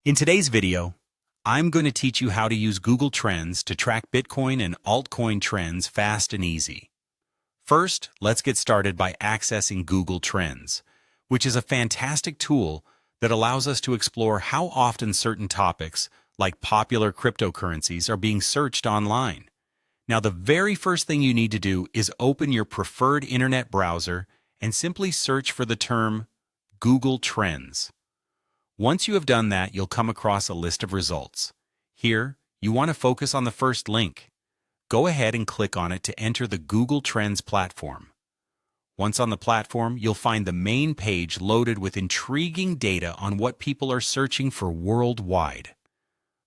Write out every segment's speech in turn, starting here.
In today's video, I'm going to teach you how to use Google Trends to track Bitcoin and altcoin trends fast and easy. First, let's get started by accessing Google Trends, which is a fantastic tool that allows us to explore how often certain topics, like popular cryptocurrencies, are being searched online. Now, the very first thing you need to do is open your preferred internet browser and simply search for the term Google Trends. Once you have done that, you'll come across a list of results. Here, you want to focus on the first link. Go ahead and click on it to enter the Google Trends platform. Once on the platform, you'll find the main page loaded with intriguing data on what people are searching for worldwide.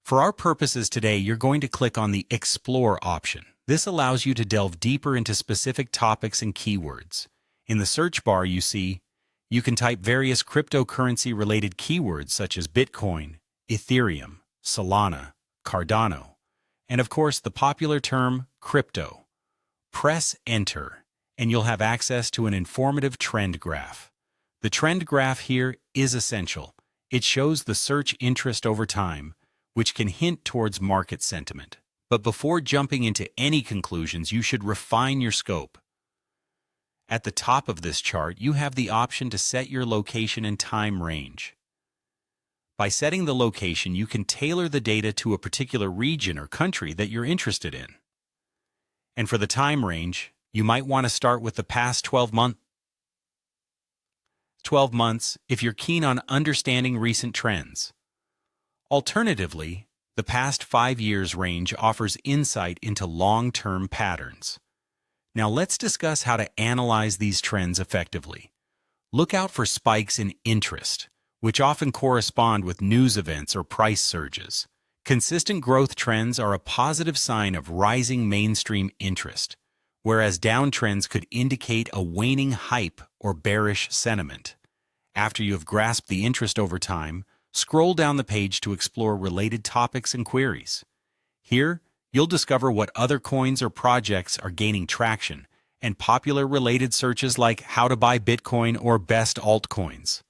For our purposes today, you're going to click on the Explore option. This allows you to delve deeper into specific topics and keywords. In the search bar, you can type various cryptocurrency-related keywords such as Bitcoin, Ethereum, Solana, Cardano, and of course the popular term crypto. Press Enter, and you'll have access to an informative trend graph. The trend graph here is essential. It shows the search interest over time, which can hint towards market sentiment. But before jumping into any conclusions, you should refine your scope. At the top of this chart, you have the option to set your location and time range. By setting the location, you can tailor the data to a particular region or country that you're interested in. And for the time range, you might want to start with the past 12 months if you're keen on understanding recent trends. Alternatively, the past 5 years range offers insight into long-term patterns. Now let's discuss how to analyze these trends effectively. Look out for spikes in interest, which often correspond with news events or price surges. Consistent growth trends are a positive sign of rising mainstream interest, whereas downtrends could indicate a waning hype or bearish sentiment. After you have grasped the interest over time, scroll down the page to explore related topics and queries. Here, you'll discover what other coins or projects are gaining traction, and popular related searches like how to buy Bitcoin or best altcoins.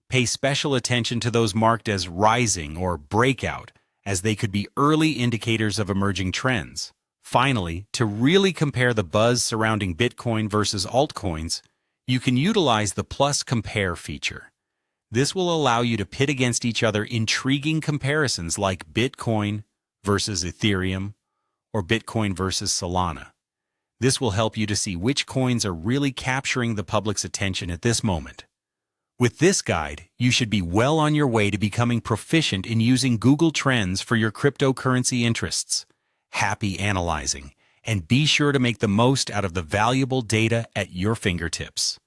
Pay special attention to those marked as rising or breakout, as they could be early indicators of emerging trends. Finally, to really compare the buzz surrounding Bitcoin versus altcoins, you can utilize the plus compare feature. This will allow you to pit against each other intriguing comparisons like Bitcoin versus Ethereum, or Bitcoin versus Solana. This will help you to see which coins are really capturing the public's attention at this moment. With this guide, you should be well on your way to becoming proficient in using Google Trends for your cryptocurrency interests. Happy analyzing, and be sure to make the most out of the valuable data at your fingertips.